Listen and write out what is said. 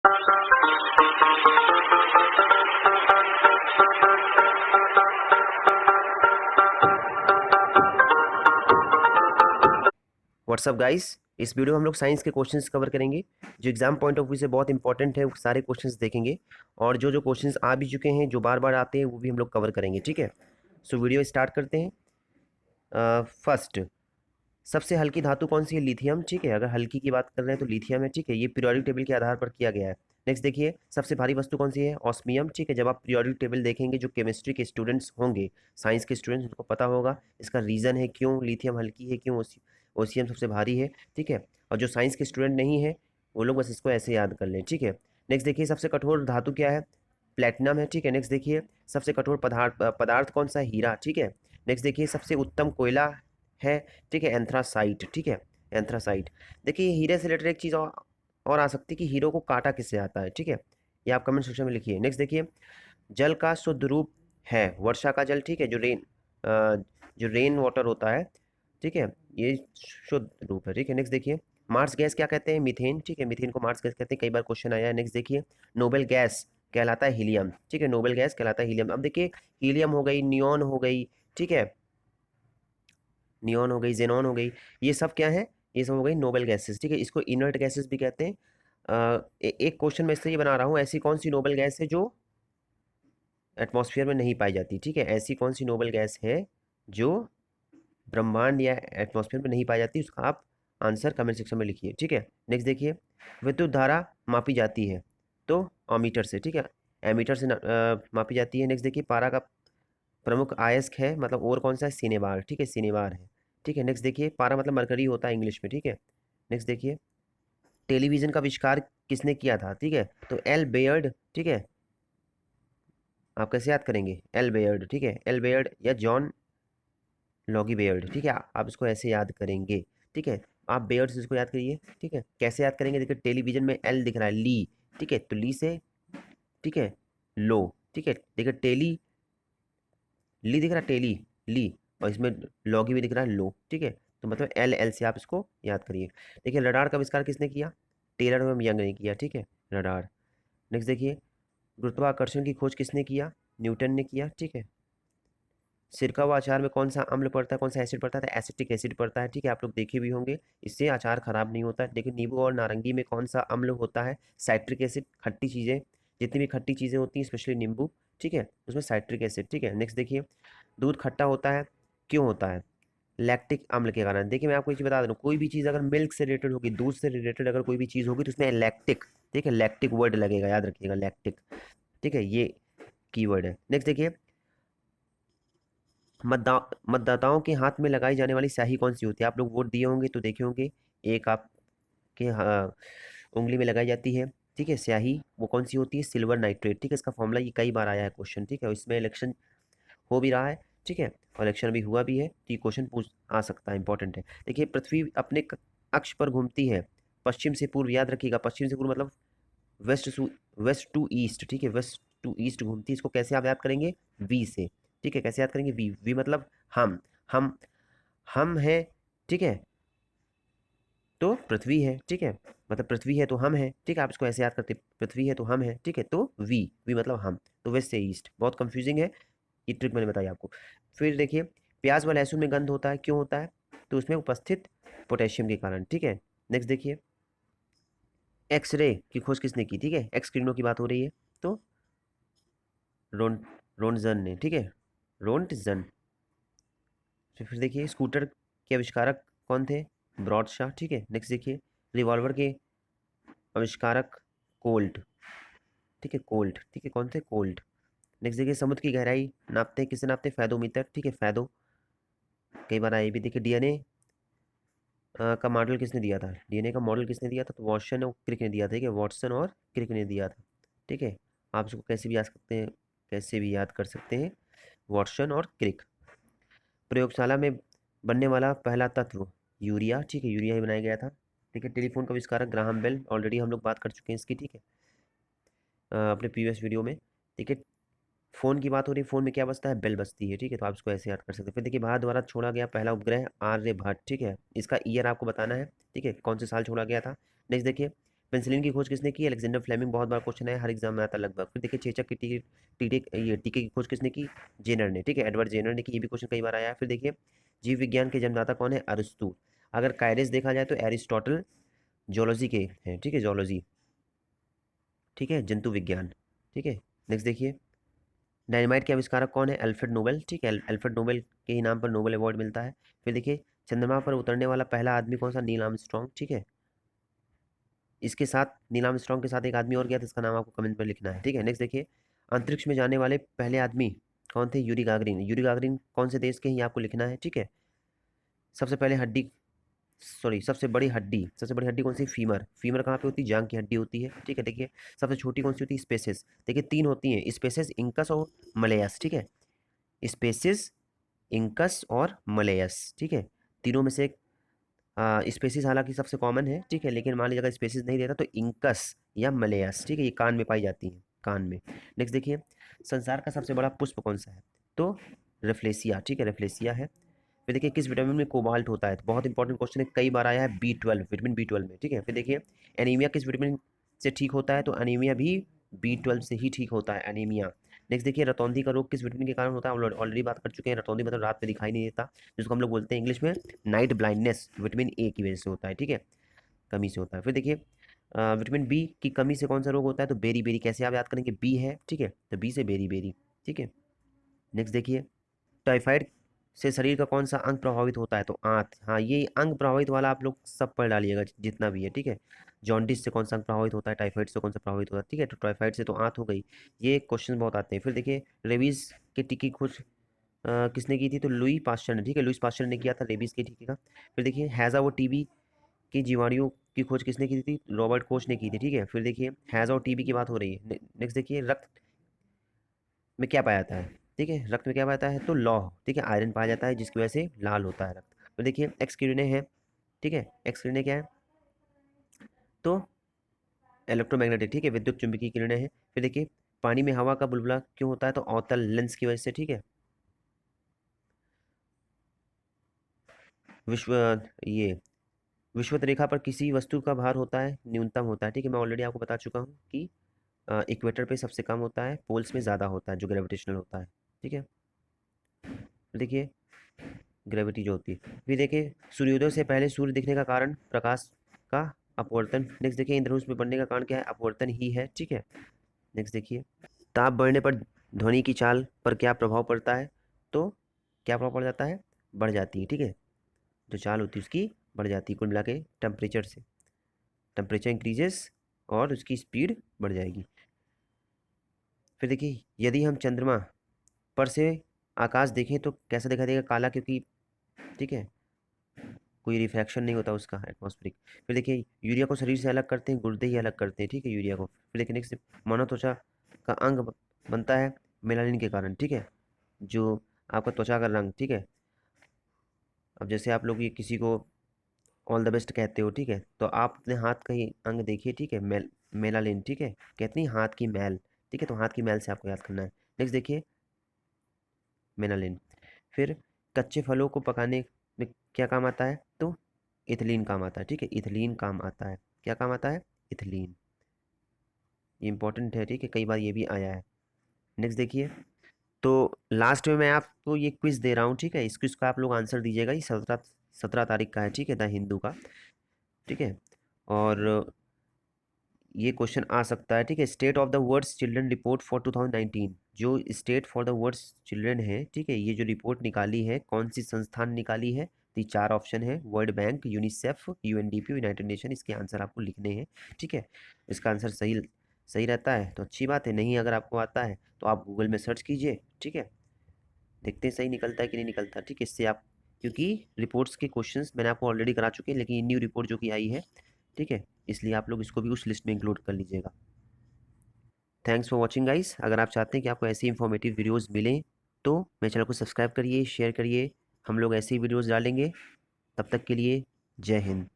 WhatsApp guys, इस video में हम लोग साइंस के क्वेश्चंस कवर करेंगे जो एग्जाम पॉइंट ऑफ व्यू से बहुत इंपॉर्टेंट है। वो सारे क्वेश्चंस देखेंगे और जो जो क्वेश्चंस आ भी चुके हैं, जो बार बार आते हैं, वो भी हम लोग कवर करेंगे। ठीक है, सो वीडियो स्टार्ट करते हैं। फर्स्ट, सबसे हल्की धातु कौन सी है? लिथियम। ठीक है, अगर हल्की की बात कर रहे हैं तो लिथियम है। ठीक है, ये पीरियोडिक टेबल के आधार पर किया गया है। नेक्स्ट देखिए, सबसे भारी वस्तु कौन सी है? ऑस्मियम। ठीक है, जब आप पीरियोडिक टेबल देखेंगे, जो केमिस्ट्री के स्टूडेंट्स होंगे, साइंस के स्टूडेंट्स, उनको पता होगा इसका रीज़न है क्यों लिथियम हल्की है, क्यों ओसियम सबसे भारी है। ठीक है, और जो साइंस के स्टूडेंट नहीं है वो लोग बस इसको ऐसे याद कर लें। ठीक है, नेक्स्ट देखिए, सबसे कठोर धातु क्या है? प्लेटिनम है। ठीक है, नेक्स्ट देखिए, सबसे कठोर पदार्थ पदार्थ कौन सा है? हीरा। ठीक है, नेक्स्ट देखिए, सबसे उत्तम कोयला है। ठीक है, एंथ्रासाइट। ठीक है, एंथ्रासाइट। देखिए, हीरे से रिलेटेड एक चीज़ और आ सकती है कि हीरो को काटा किससे आता है। ठीक है, ये आप कमेंट सेक्शन में लिखिए। नेक्स्ट देखिए, जल का शुद्ध रूप है वर्षा का जल। ठीक है, जो रेन वाटर होता है, ठीक है, ये शुद्ध रूप है। ठीक है, नेक्स्ट देखिए, मार्स गैस क्या कहते हैं? मीथेन। ठीक है, मीथेन को मार्स गैस कहते हैं, कई बार क्वेश्चन आया है। नेक्स्ट देखिए, नोबेल गैस कहलाता है हीलियम। ठीक है, नोबेल गैस कहलाता है हीलियम। अब देखिए, हीलियम हो गई, नियॉन हो गई, ठीक है, नियॉन हो गई, जेनॉन हो गई, ये सब क्या है? ये सब हो गई नोबेल गैसेस। ठीक है, इसको इनर्ट गैसेस भी कहते हैं। एक क्वेश्चन मैं इसलिए ये बना रहा हूँ, ऐसी कौन सी नोबेल गैस है जो एटमॉस्फेयर में नहीं पाई जाती? ठीक है, ऐसी कौन सी नोबेल गैस है जो ब्रह्मांड या एटमॉस्फेयर में नहीं पाई जाती? उसका आप आंसर कमेंट सेक्शन में लिखिए। ठीक है, नेक्स्ट देखिए, विद्युत धारा मापी जाती है तो अमीटर से। ठीक है, एमीटर से मापी जाती है। नेक्स्ट देखिए, पारा का प्रमुख अयस्क है, मतलब और कौन सा है? सिनेबार। ठीक है, सिनेबार है। ठीक है, नेक्स्ट देखिए, पारा मतलब मरकरी होता है इंग्लिश में। ठीक है, नेक्स्ट देखिए, टेलीविजन का आविष्कार किसने किया था? ठीक है, तो एल बेयर्ड। ठीक है, आप कैसे याद करेंगे? L Baird. ठीक है, एल बेयर्ड या जॉन लॉगी बेयर्ड। ठीक है, आप इसको ऐसे याद करेंगे। ठीक है, आप बेयर्ड से इसको याद करिए। ठीक है, कैसे याद करेंगे? देखिए, टेलीविजन में एल दिख रहा है, ली। ठीक है, तो ली से, ठीक है, लो। ठीक है, देखिए, टेली, ली दिख रहा है, टेली, ली, और इसमें लॉगी भी दिख रहा है, लो। ठीक है, तो मतलब एल, एल से आप इसको याद करिए। देखिए, रडार का आविष्कार किसने किया? टेलर एवं यंग ने किया। ठीक है, रडार। नेक्स्ट देखिए, गुरुत्वाकर्षण की खोज किसने किया? न्यूटन ने किया। ठीक है, सिरका व अचार में कौन सा अम्ल पड़ता है, कौन सा एसिड पड़ता है? तो एसिटिक एसिड पड़ता है। ठीक है, आप लोग देखे भी होंगे, इससे अचार खराब नहीं होता है। लेकिन नींबू और नारंगी में कौन सा अम्ल होता है? Citric acid. खट्टी चीज़ें, जितनी भी खट्टी चीज़ें होती हैं, स्पेशली नींबू, ठीक है, उसमें साइट्रिक एसिड। ठीक है, नेक्स्ट देखिए, दूध खट्टा होता है, क्यों होता है? लैक्टिक अम्ल के कारण। देखिए, मैं आपको एक चीज़ बता दूँ, कोई भी चीज़ अगर मिल्क से रिलेटेड होगी, दूध से रिलेटेड अगर कोई भी चीज़ होगी, तो उसमें लैक्टिक, ठीक है, लैक्टिक वर्ड लगेगा, याद रखिएगा, लैक्टिक। ठीक है, ये कीवर्ड है। नेक्स्ट देखिए, मतदाताओं के हाथ में लगाई जाने वाली स्याही कौन सी होती है? आप लोग वोट दिए होंगे तो देखे होंगे, एक आपके उंगली में लगाई जाती है, ठीक है, स्याही, वो कौन सी होती है? Silver nitrate. ठीक है, इसका फॉर्मूला ये कई बार आया है क्वेश्चन। ठीक है, और इसमें इलेक्शन हो भी रहा है। ठीक है, और इलेक्शन भी हुआ भी है, तो ये क्वेश्चन पूछ आ सकता है, इंपॉर्टेंट है। देखिए, पृथ्वी अपने अक्ष पर घूमती है पश्चिम से पूर्व, याद रखिएगा, पश्चिम से पूर्व मतलब वेस्ट टू ईस्ट। ठीक है, वेस्ट टू ईस्ट घूमती है, इसको कैसे आप याद करेंगे? वी से। ठीक है, कैसे याद करेंगे? वी, वी मतलब हम, हम हम है। ठीक है, तो पृथ्वी है। ठीक है, मतलब पृथ्वी है तो हम है। ठीक है, आप इसको ऐसे याद करते, पृथ्वी है तो हम है। ठीक है, तो वी, वी मतलब हम, तो वेस्ट से ईस्ट। बहुत कंफ्यूजिंग है, ये ट्रिक मैंने बताई आपको। फिर देखिए, प्याज व लहसुन में गंध होता है, क्यों होता है? तो उसमें उपस्थित पोटेशियम के कारण। ठीक है, नेक्स्ट देखिए, एक्सरे की खोज किसने की? ठीक है, एक्स किरणों की बात हो रही है, तो रोन रोनजन ने। ठीक है, रोन्टजन। फिर देखिए, स्कूटर के आविष्कारक कौन थे? ब्रॉड शाह। ठीक है, नेक्स्ट देखिए, रिवॉल्वर के आविष्कारक कोल्ट। ठीक है, कोल्ट। ठीक है, कौन थे? कोल्ट। नेक्स्ट देखिए, समुद्र की गहराई नापते हैं, किसे नापते हैं? फैदोमीटर। ठीक है, फैदो, कई बार आए भी। देखिए, डीएनए का मॉडल किसने दिया था? डीएनए का मॉडल किसने दिया था? तो वॉटसन और क्रिक ने दिया था। ठीक है, वॉटसन और क्रिक ने दिया था। ठीक है, आप इसको कैसे भी याद सकते हैं, कैसे भी याद कर सकते हैं, वॉटसन और क्रिक। प्रयोगशाला में बनने वाला पहला तत्व यूरिया। ठीक है, यूरिया ही बनाया गया था। ठीक है, टेलीफोन का आविष्कारक ग्राहम बेल, ऑलरेडी हम लोग बात कर चुके हैं इसकी। ठीक है, अपने प्रीवियस वीडियो में। ठीक है, फोन की बात हो रही है, फोन में क्या बजता है? बेल बजती है। ठीक है, तो आप इसको ऐसे याद कर सकते हैं। फिर देखिए, भारत द्वारा छोड़ा गया पहला उपग्रह आर्यभट्ट। ठीक है, इसका ईयर आपको बताना है। ठीक है, कौन से साल छोड़ा गया था? नेक्स्ट देखिए, पेंसिलिन की खोज किसने की? Alexander Fleming. बहुत बार क्वेश्चन है, हर एग्जाम में आता है लगभग। फिर देखिए चेचक की टीके की खोज किसने की? जेनर ने, ठीक है, एडवर्ड जेनर ने की। ये भी क्वेश्चन कई बार आया है। फिर देखिए जीव विज्ञान के जन्मदाता कौन है? अरस्तु। अगर कायरेस देखा जाए तो एरिस्टोटल जोलॉजी के हैं, ठीक है, जोलॉजी, ठीक है, जंतु विज्ञान, ठीक है। नेक्स्ट देखिए डायनामाइट के आविष्कारक कौन है? अल्फ्रेड नोबेल, ठीक है, अल्फ्रेड नोबेल के ही नाम पर नोबेल अवार्ड मिलता है। फिर देखिए चंद्रमा पर उतरने वाला पहला आदमी कौन सा? नील आर्मस्ट्रॉन्ग, ठीक है। इसके साथ नील आर्मस्ट्रॉन्ग के साथ एक आदमी और गया था, इसका नाम आपको कमेंट में लिखना है, ठीक है। नेक्स्ट देखिए अंतरिक्ष में जाने वाले पहले आदमी कौन थे? Yuri Gagarin. यूरी गागरिन कौन से देश के हैं, ये आपको लिखना है, ठीक है। सबसे पहले हड्डी, सॉरी, सबसे बड़ी हड्डी कौन सी? फीमर। फीमर कहाँ पे होती है? जांग की हड्डी होती है, ठीक है। देखिए सबसे छोटी कौन सी होती है? स्पेसिस। देखिए तीन होती हैं, स्पेसिस, इंकस और मलयस, ठीक है। स्पेसिस, इंकस और मलयस, ठीक है। तीनों में से एक स्पेसिस हालांकि सबसे कॉमन है, ठीक है, लेकिन मान लीजिए अगर स्पेसिस नहीं देता तो इंकस या मलयस, ठीक है, ये कान में पाई जाती हैं, कान में। नेक्स्ट देखिए संसार का सबसे बड़ा पुष्प कौन सा है? तो रेफ्लेसिया, ठीक है, रेफ्लेसिया है। फिर देखिए किस विटामिन में कोबाल्ट होता है? तो बहुत इंपॉर्टेंट क्वेश्चन है, कई बार आया है, B12, विटामिन B12 में, ठीक है। फिर देखिए एनीमिया किस विटामिन से ठीक होता है? तो एनीमिया भी B12 से ही ठीक होता है, एनीमिया। नेक्स्ट देखिए रतौंधी का रोग किस विटामिन के कारण होता है? हम ऑलरेडी बात कर चुके हैं, रतौंधी मतलब रात में दिखाई नहीं देता, जिसको हम लोग बोलते हैं इंग्लिश में नाइट ब्लाइंडनेस, विटामिन ए की वजह से होता है, ठीक है, कमी से होता है। फिर देखिए विटामिन बी की कमी से कौन सा रोग होता है? तो बेरी बेरी। कैसे आप याद करेंगे? बी है, ठीक है, तो बी से बेरी बेरी, ठीक है। नेक्स्ट देखिए टाइफाइड से शरीर का कौन सा अंग प्रभावित होता है? तो आंत। हाँ ये अंग प्रभावित वाला आप लोग सब पढ़ डालिएगा जितना भी है, ठीक है। जॉन्डिस से कौन सा अंग प्रभावित होता है? टाइफाइड से कौन सा प्रभावित होता है, ठीक है, तो टाइफाइड से तो आंत हो गई। ये क्वेश्चन बहुत आते हैं। फिर देखिए रेबीज के टीके की खोज किसने की थी? तो लुई पास्चर ने, ठीक है, लुईस पास्चर ने किया था रेबीज के टीके का। फिर देखिए हैजा वो टीबी की जीवाणुओं की खोज किसने की थी? रॉबर्ट कोच ने की थी, ठीक है। फिर देखिए हैजा और टीबी की बात हो रही है। नेक्स्ट देखिए रक्त में क्या पाया जाता है? ठीक है, रक्त में क्या पाया जाता है? तो लौह, ठीक है, आयरन पाया जाता है, जिसकी वजह से लाल होता है रक्त। तो देखिए एक्स किरणें हैं, ठीक है, एक्स किरणें क्या है? तो इलेक्ट्रोमैग्नेटिक, ठीक है, विद्युत चुंबकीय किरणें हैं। फिर देखिए पानी में हवा का बुलबुला क्यों होता है? तो अवतल लेंस की वजह से, ठीक है। विश्व ये विश्वत रेखा पर किसी वस्तु का भार होता है? न्यूनतम होता है, ठीक है, मैं ऑलरेडी आपको बता चुका हूँ कि इक्वेटर पे सबसे कम होता है, पोल्स में ज़्यादा होता है, जो ग्रेविटेशनल होता है, ठीक है। फिर देखिए ग्रेविटी जो होती है। फिर देखिए सूर्योदय से पहले सूर्य दिखने का कारण प्रकाश का अपवर्तन। नेक्स्ट देखिए इंद्रधनुष में बनने का कारण क्या है? अपवर्तन ही है, ठीक है। नेक्स्ट देखिए ताप बढ़ने पर ध्वनि की चाल पर क्या प्रभाव पड़ता है? तो क्या प्रभाव पड़ जाता है? बढ़ जाती है, ठीक है, जो चाल होती है उसकी बढ़ जाती है, कुल मिला के टेम्परेचर से, टेम्परेचर इंक्रीजेस और उसकी स्पीड बढ़ जाएगी। फिर देखिए यदि हम चंद्रमा पर से आकाश देखें तो कैसा दिखाई देगा? काला, क्योंकि, ठीक है, कोई रिफ्रैक्शन नहीं होता उसका, एटमॉस्फेरिक। फिर देखिए यूरिया को शरीर से अलग करते हैं, गुर्दे ही अलग करते हैं, ठीक है, यूरिया को। फिर देखिए नेक्स्ट मानव त्वचा का अंग बनता है मेलानिन के कारण, ठीक है, जो आपका त्वचा का रंग, ठीक है। अब जैसे आप लोग ये किसी को ऑल द बेस्ट कहते हो, ठीक है, तो आप अपने हाथ का ही अंग देखिए, ठीक है, मेलानिन, ठीक है, कहते नहीं हाथ की मैल, ठीक है, तो हाथ की मैल से आपको याद करना है। नेक्स्ट देखिए मेलानिन। फिर कच्चे फलों को पकाने में क्या काम आता है? तो इथिलीन काम आता है, ठीक है, इथिलीन काम आता है। क्या काम आता है? इथिलीन। ये इंपॉर्टेंट है, ठीक है, कई बार ये भी आया है। नेक्स्ट देखिए तो लास्ट में मैं आपको ये क्विज दे रहा हूँ, ठीक है, इस क्विज का आप लोग आंसर दीजिएगा। ये 17 तारीख का है, ठीक है, द हिंदू का, ठीक है। और ये क्वेश्चन आ सकता है, ठीक है, state of the words children report for 2019, जो state for the words children है, ठीक है, ये जो रिपोर्ट निकाली है कौन सी संस्थान निकाली है? तो ये 4 ऑप्शन है, world bank, UNICEF, UNDP, United nation. इसके आंसर आपको लिखने हैं, ठीक है। इसका आंसर सही सही रहता है तो अच्छी बात है, नहीं अगर आपको आता है तो आप गूगल में सर्च कीजिए, ठीक है, देखते हैं सही निकलता है कि नहीं निकलता, ठीक है। इससे आप, क्योंकि रिपोर्ट्स के क्वेश्चंस मैंने आपको ऑलरेडी करा चुके हैं, लेकिन ये न्यू रिपोर्ट जो कि आई है, ठीक है, इसलिए आप लोग इसको भी उस लिस्ट में इंक्लूड कर लीजिएगा। Thanks for watching guys. अगर आप चाहते हैं कि आपको ऐसी इंफॉर्मेटिव वीडियोज़ मिलें तो मेरे चैनल को सब्सक्राइब करिए, शेयर करिए, हम लोग ऐसी वीडियोज़ डालेंगे। तब तक के लिए जय हिंद।